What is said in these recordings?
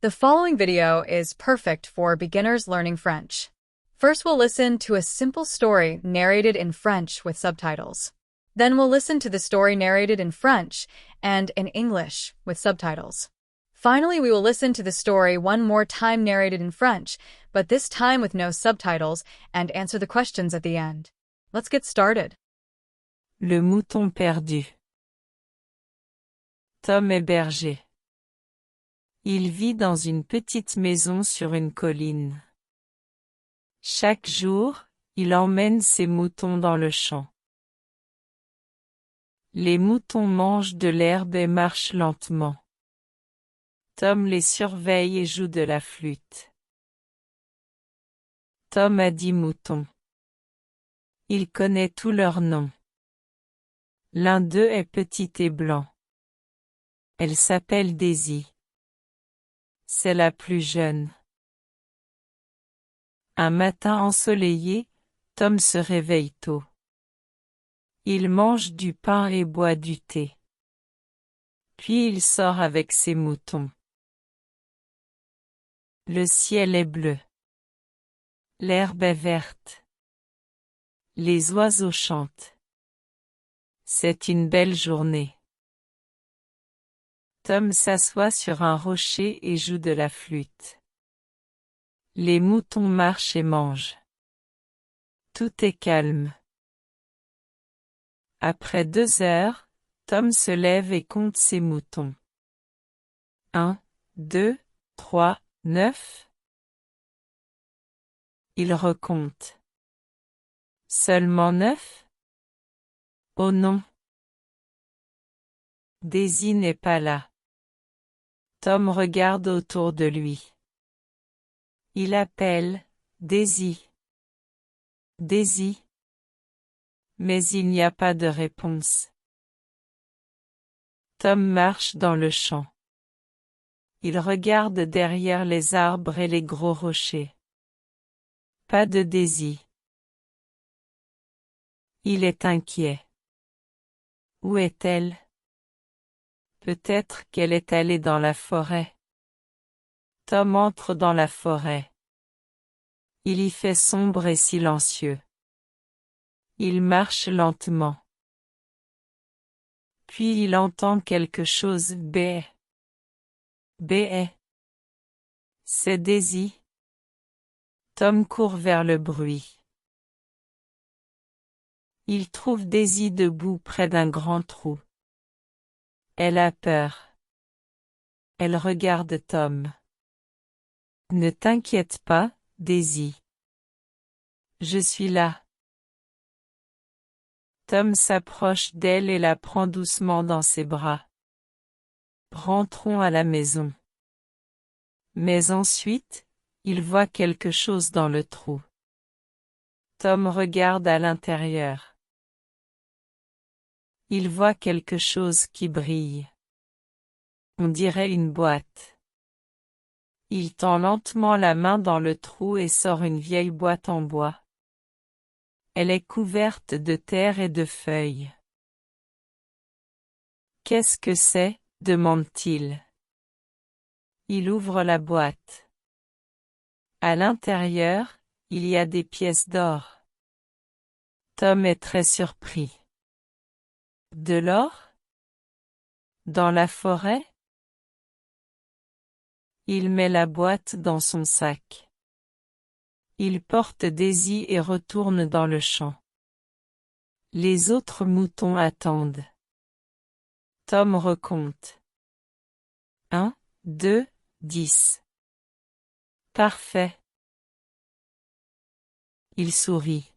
The following video is perfect for beginners learning French. First, we'll listen to a simple story narrated in French with subtitles. Then we'll listen to the story narrated in French and in English with subtitles. Finally, we will listen to the story one more time narrated in French, but this time with no subtitles, and answer the questions at the end. Let's get started. Le mouton perdu. Tom est berger. Il vit dans une petite maison sur une colline. Chaque jour, il emmène ses moutons dans le champ. Les moutons mangent de l'herbe et marchent lentement. Tom les surveille et joue de la flûte. Tom a 10 moutons. Il connaît tous leurs noms. L'un d'eux est petit et blanc. Elle s'appelle Daisy. C'est la plus jeune. Un matin ensoleillé, Tom se réveille tôt. Il mange du pain et boit du thé. Puis il sort avec ses moutons. Le ciel est bleu. L'herbe est verte. Les oiseaux chantent. C'est une belle journée. Tom s'assoit sur un rocher et joue de la flûte. Les moutons marchent et mangent. Tout est calme. Après 2 heures, Tom se lève et compte ses moutons. 1, 2, 3, 9. Il recompte. Seulement 9? Oh non! Daisy n'est pas là. Tom regarde autour de lui. Il appelle « Daisy. Daisy ». Mais il n'y a pas de réponse. Tom marche dans le champ. Il regarde derrière les arbres et les gros rochers. Pas de Daisy. Il est inquiet. Où est-elle? Peut-être qu'elle est allée dans la forêt. Tom entre dans la forêt. Il y fait sombre et silencieux. Il marche lentement. Puis il entend quelque chose béer. Béer. C'est Daisy. Tom court vers le bruit. Il trouve Daisy debout près d'un grand trou. Elle a peur. Elle regarde Tom. Ne t'inquiète pas, Daisy. Je suis là. Tom s'approche d'elle et la prend doucement dans ses bras. Rentrons à la maison. Mais ensuite, il voit quelque chose dans le trou. Tom regarde à l'intérieur. Il voit quelque chose qui brille. On dirait une boîte. Il tend lentement la main dans le trou et sort une vieille boîte en bois. Elle est couverte de terre et de feuilles. Qu'est-ce que c'est? Demande-t-il. Il ouvre la boîte. À l'intérieur, il y a des pièces d'or. Tom est très surpris. De l'or? Dans la forêt? Il met la boîte dans son sac. Il porte Daisy et retourne dans le champ. Les autres moutons attendent. Tom recompte. 1, 2, 10. Parfait. Il sourit.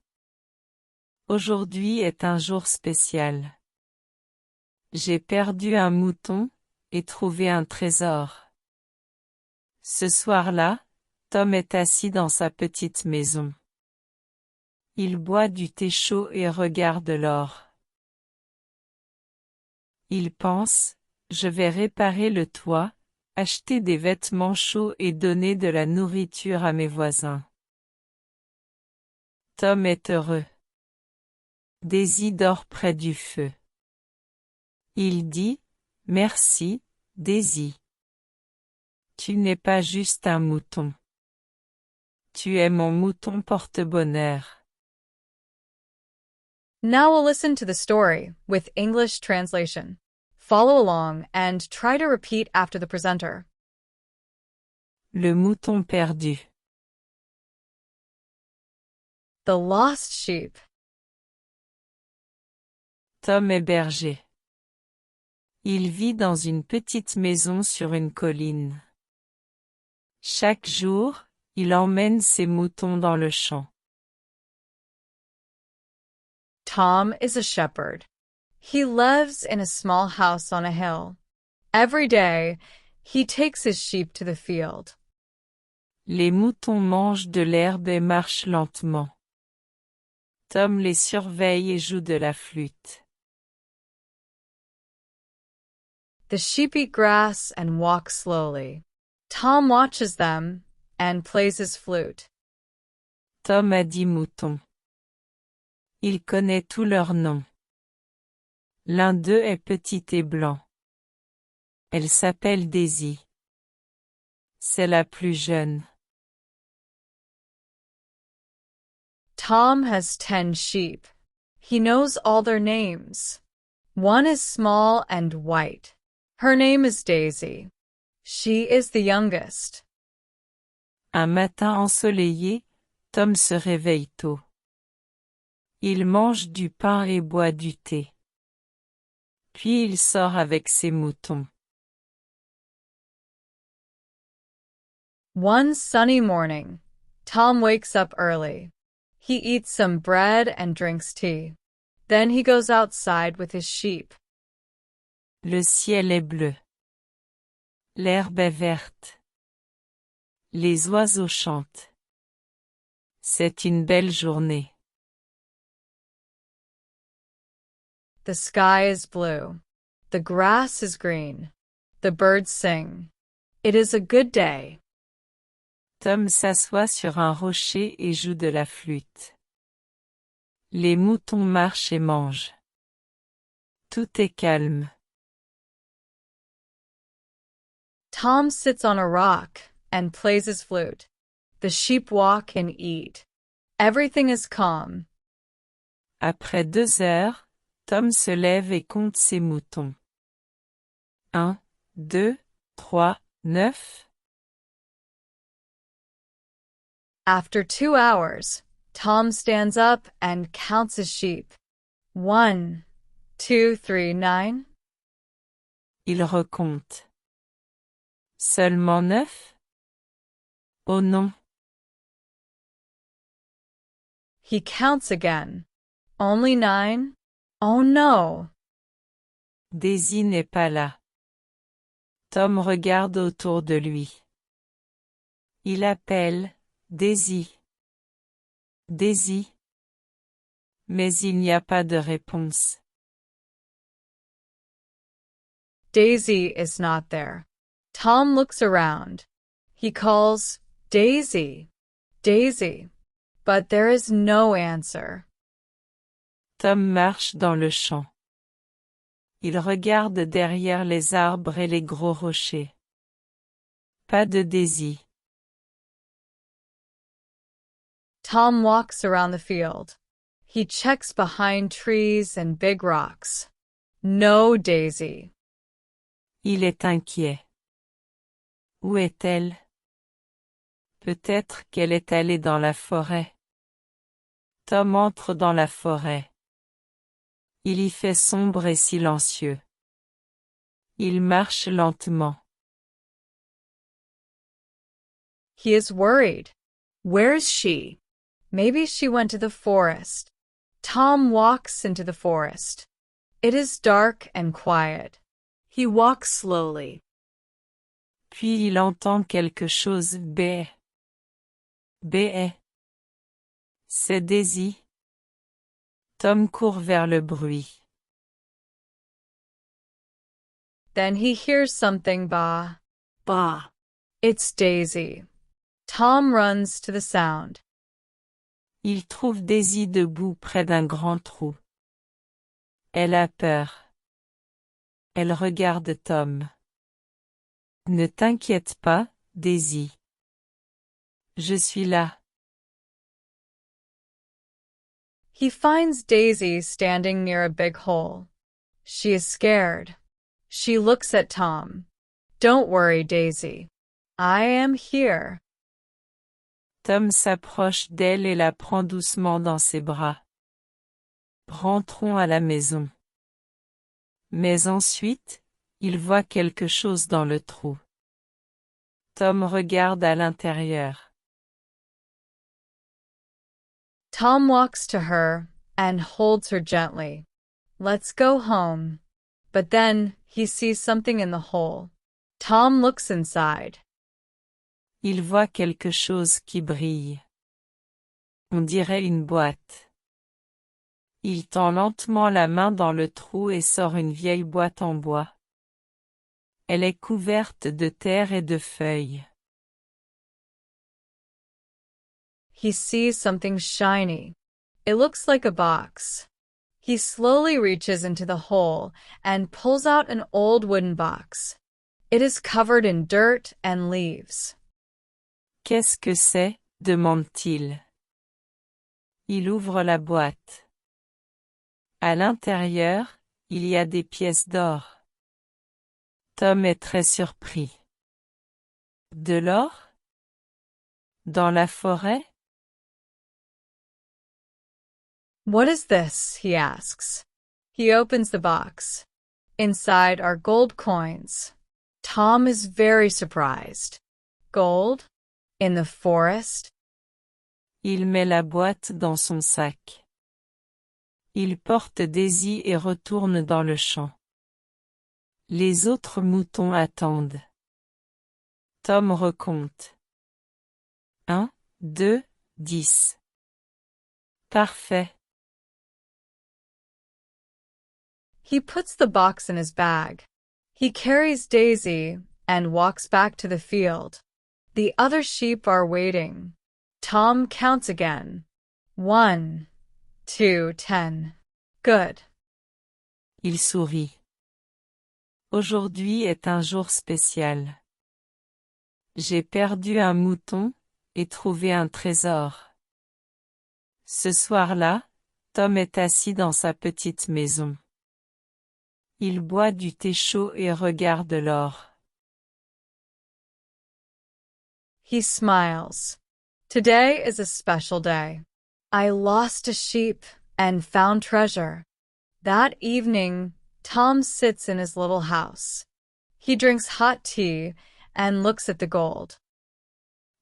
Aujourd'hui est un jour spécial. J'ai perdu un mouton et trouvé un trésor. Ce soir-là, Tom est assis dans sa petite maison. Il boit du thé chaud et regarde l'or. Il pense, je vais réparer le toit, acheter des vêtements chauds et donner de la nourriture à mes voisins. Tom est heureux. Daisy dort près du feu. Il dit, merci, Daisy. Tu n'es pas juste un mouton. Tu es mon mouton porte-bonheur. Now we'll listen to the story with English translation. Follow along and try to repeat after the presenter. Le mouton perdu. The lost sheep. Tom est berger. Il vit dans une petite maison sur une colline. Chaque jour, il emmène ses moutons dans le champ. Tom is a shepherd. He lives in a small house on a hill. Every day, he takes his sheep to the field. Les moutons mangent de l'herbe et marchent lentement. Tom les surveille et joue de la flûte. The sheep eat grass and walk slowly. Tom watches them and plays his flute. Tom a 10 moutons. Il connaît tous leurs noms. L'un d'eux est petit et blanc. Elle s'appelle Daisy. C'est la plus jeune. Tom has 10 sheep. He knows all their names. One is small and white. Her name is Daisy. She is the youngest. Un matin ensoleillé, Tom se réveille tôt. Il mange du pain et boit du thé. Puis il sort avec ses moutons. One sunny morning, Tom wakes up early. He eats some bread and drinks tea. Then he goes outside with his sheep. Le ciel est bleu. L'herbe est verte. Les oiseaux chantent. C'est une belle journée. The sky is blue. The grass is green. The birds sing. It is a good day. Tom s'assoit sur un rocher et joue de la flûte. Les moutons marchent et mangent. Tout est calme. Tom sits on a rock and plays his flute. The sheep walk and eat. Everything is calm. Après 2 heures, Tom se lève et compte ses moutons. 1, 2, 3, 9. After 2 hours, Tom stands up and counts his sheep. 1, 2, 3, 9. Il recompte. Seulement 9? Oh non. He counts again. Only 9? Oh no. Daisy n'est pas là. Tom regarde autour de lui. Il appelle Daisy. Daisy. Mais il n'y a pas de réponse. Daisy is not there. Tom looks around. He calls, Daisy, Daisy, but there is no answer. Tom marche dans le champ. Il regarde derrière les arbres et les gros rochers. Pas de Daisy. Tom walks around the field. He checks behind trees and big rocks. No Daisy. Il est inquiet. Où est-elle? Peut-être qu'elle est allée dans la forêt. Tom entre dans la forêt. Il y fait sombre et silencieux. Il marche lentement. He is worried. Where is she? Maybe she went to the forest. Tom walks into the forest. It is dark and quiet. He walks slowly. Puis il entend quelque chose bé. Bé. C'est Daisy. Tom court vers le bruit. Then he hears something baa. Baa. It's Daisy. Tom runs to the sound. Il trouve Daisy debout près d'un grand trou. Elle a peur. Elle regarde Tom. Ne t'inquiète pas, Daisy. Je suis là. He finds Daisy standing near a big hole. She is scared. She looks at Tom. Don't worry, Daisy. I am here. Tom s'approche d'elle et la prend doucement dans ses bras. Rentrons à la maison. Mais ensuite, il voit quelque chose dans le trou. Tom regarde à l'intérieur. Tom walks to her and holds her gently. Let's go home. But then he sees something in the hole. Tom looks inside. Il voit quelque chose qui brille. On dirait une boîte. Il tend lentement la main dans le trou et sort une vieille boîte en bois. Elle est couverte de terre et de feuilles. He sees something shiny. It looks like a box. He slowly reaches into the hole and pulls out an old wooden box. It is covered in dirt and leaves. Qu'est-ce que c'est? Demande-t-il. Il ouvre la boîte. À l'intérieur, il y a des pièces d'or. Tom est très surpris. De l'or? Dans la forêt? What is this? He asks. He opens the box. Inside are gold coins. Tom is very surprised. Gold? In the forest? Il met la boîte dans son sac. Il porte Daisy et retourne dans le champ. Les autres moutons attendent. Tom recompte. 1, 2, 10. Parfait. He puts the box in his bag. He carries Daisy and walks back to the field. The other sheep are waiting. Tom counts again. 1, 2, 10. Good. Il sourit. Aujourd'hui est un jour spécial. J'ai perdu un mouton et trouvé un trésor. Ce soir-là, Tom est assis dans sa petite maison. Il boit du thé chaud et regarde l'or. He smiles. Today is a special day. I lost a sheep and found treasure. That evening, Tom sits in his little house. He drinks hot tea and looks at the gold.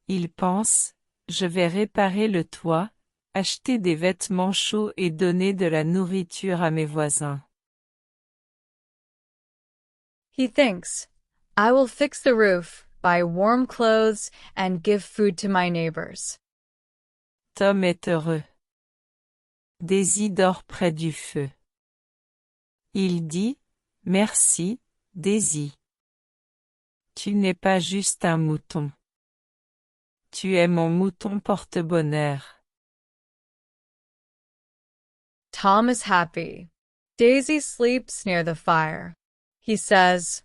Il pense, je vais réparer le toit, acheter des vêtements chauds et donner de la nourriture à mes voisins. He thinks, I will fix the roof, buy warm clothes, and give food to my neighbors. Tom est heureux. Daisy dort près du feu. Il dit, merci, Daisy. Tu n'es pas juste un mouton. Tu es mon mouton porte-bonheur. Tom is happy. Daisy sleeps near the fire. He says,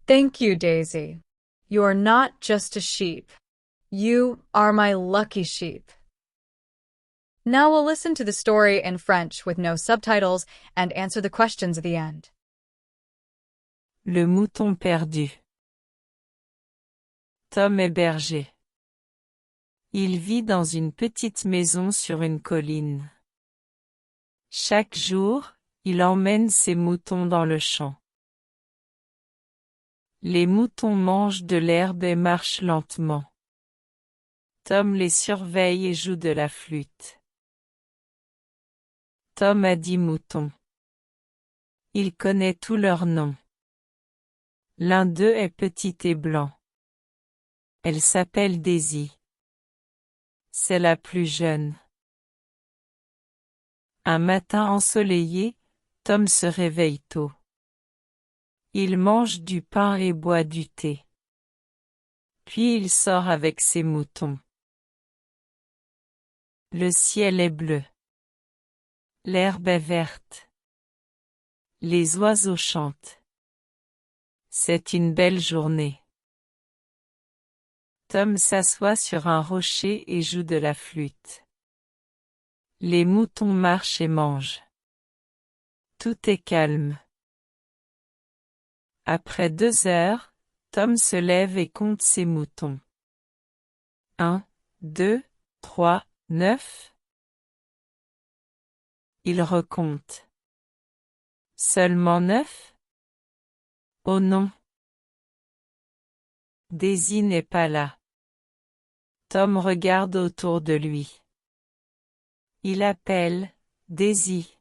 Thank you, Daisy. You are not just a sheep. You are my lucky sheep. Now we'll listen to the story in French with no subtitles and answer the questions at the end. Le mouton perdu. Tom est berger. Il vit dans une petite maison sur une colline. Chaque jour, il emmène ses moutons dans le champ. Les moutons mangent de l'herbe et marchent lentement. Tom les surveille et joue de la flûte. Tom a 10 moutons. Il connaît tous leurs noms. L'un d'eux est petit et blanc. Elle s'appelle Daisy. C'est la plus jeune. Un matin ensoleillé, Tom se réveille tôt. Il mange du pain et boit du thé. Puis il sort avec ses moutons. Le ciel est bleu. L'herbe est verte. Les oiseaux chantent. C'est une belle journée. Tom s'assoit sur un rocher et joue de la flûte. Les moutons marchent et mangent. Tout est calme. Après 2 heures, Tom se lève et compte ses moutons. 1, 2, 3, 9. Il recompte. Seulement 9? Oh non! Daisy n'est pas là. Tom regarde autour de lui. Il appelle, Daisy.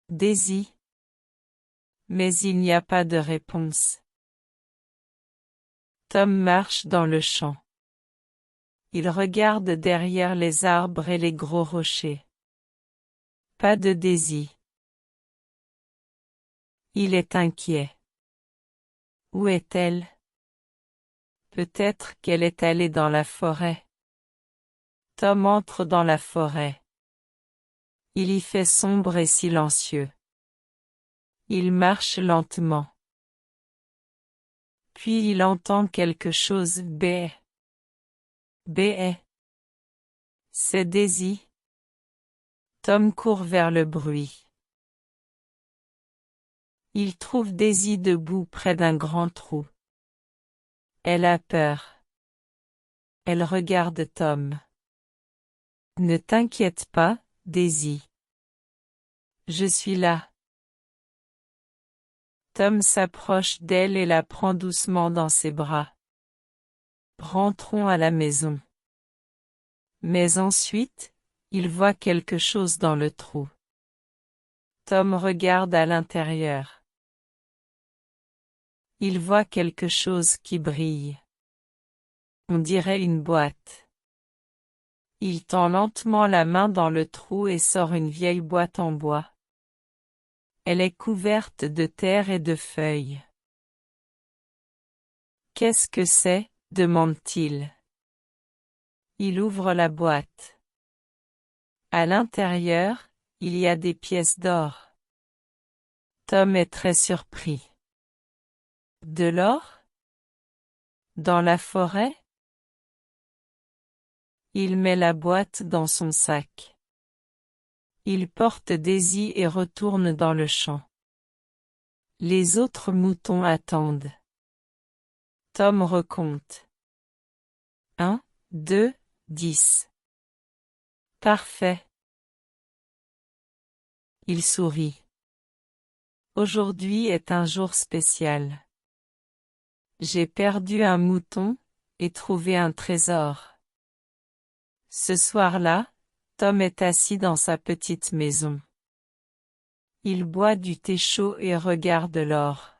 Daisy. Mais il n'y a pas de réponse. Tom marche dans le champ. Il regarde derrière les arbres et les gros rochers. Pas de Daisy. Il est inquiet. Où est-elle? Peut-être qu'elle est allée dans la forêt. Tom entre dans la forêt. Il y fait sombre et silencieux. Il marche lentement. Puis il entend quelque chose béer. Béer. C'est Daisy. Tom court vers le bruit. Il trouve Daisy debout près d'un grand trou. Elle a peur. Elle regarde Tom. Ne t'inquiète pas, Daisy. Je suis là. Tom s'approche d'elle et la prend doucement dans ses bras. Rentrons à la maison. Mais ensuite, il voit quelque chose dans le trou. Tom regarde à l'intérieur. Il voit quelque chose qui brille. On dirait une boîte. Il tend lentement la main dans le trou et sort une vieille boîte en bois. Elle est couverte de terre et de feuilles. « Qu'est-ce que c'est ? demande-t-il. Il ouvre la boîte. À l'intérieur, il y a des pièces d'or. Tom est très surpris. De l'or? Dans la forêt? Il met la boîte dans son sac. Il porte Daisy et retourne dans le champ. Les autres moutons attendent. Tom recompte. 1, 2, 10. Parfait. Il sourit. Aujourd'hui est un jour spécial. J'ai perdu un mouton et trouvé un trésor. Ce soir-là, Tom est assis dans sa petite maison. Il boit du thé chaud et regarde l'or.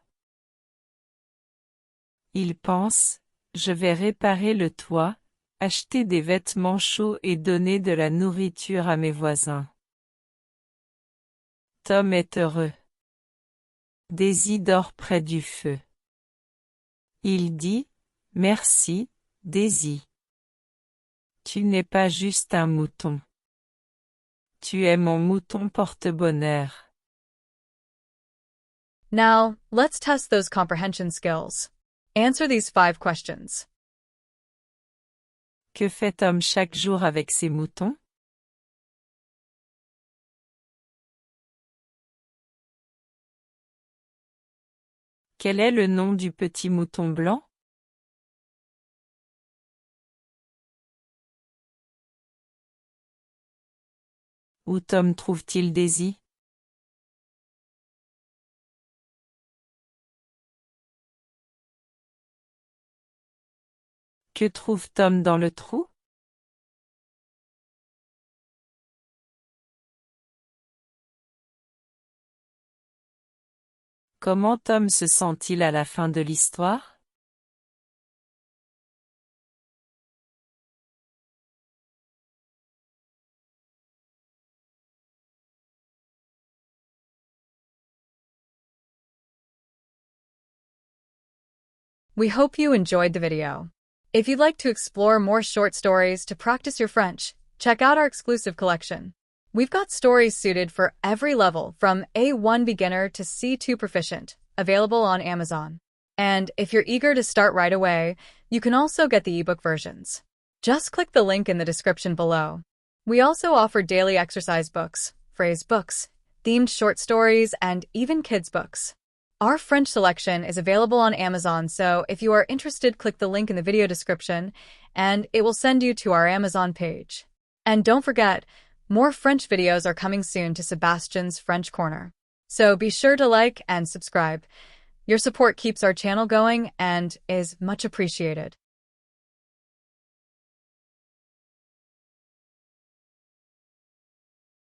Il pense, je vais réparer le toit, acheter des vêtements chauds et donner de la nourriture à mes voisins. Tom est heureux. Daisy dort près du feu. Il dit, merci, Daisy. Tu n'es pas juste un mouton. Tu es mon mouton porte-bonheur. Now, let's test those comprehension skills. Answer these 5 questions. Que fait Tom chaque jour avec ses moutons? Quel est le nom du petit mouton blanc? Où Tom trouve-t-il Daisy? Que trouve Tom dans le trou? Comment Tom se sent-il à la fin de l'histoire? We hope you enjoyed the video. If you'd like to explore more short stories to practice your French, check out our exclusive collection. We've got stories suited for every level from A1 beginner to C2 proficient, available on Amazon. And if you're eager to start right away, You can also get the ebook versions. Just click the link in the description below. We also offer daily exercise books, phrase books, themed short stories, and even kids' books. Our French selection is available on Amazon, so if you are interested, click the link in the video description, and it will send you to our Amazon page. And don't forget, more French videos are coming soon to Sebastian's French Corner. So be sure to like and subscribe. Your support keeps our channel going and is much appreciated.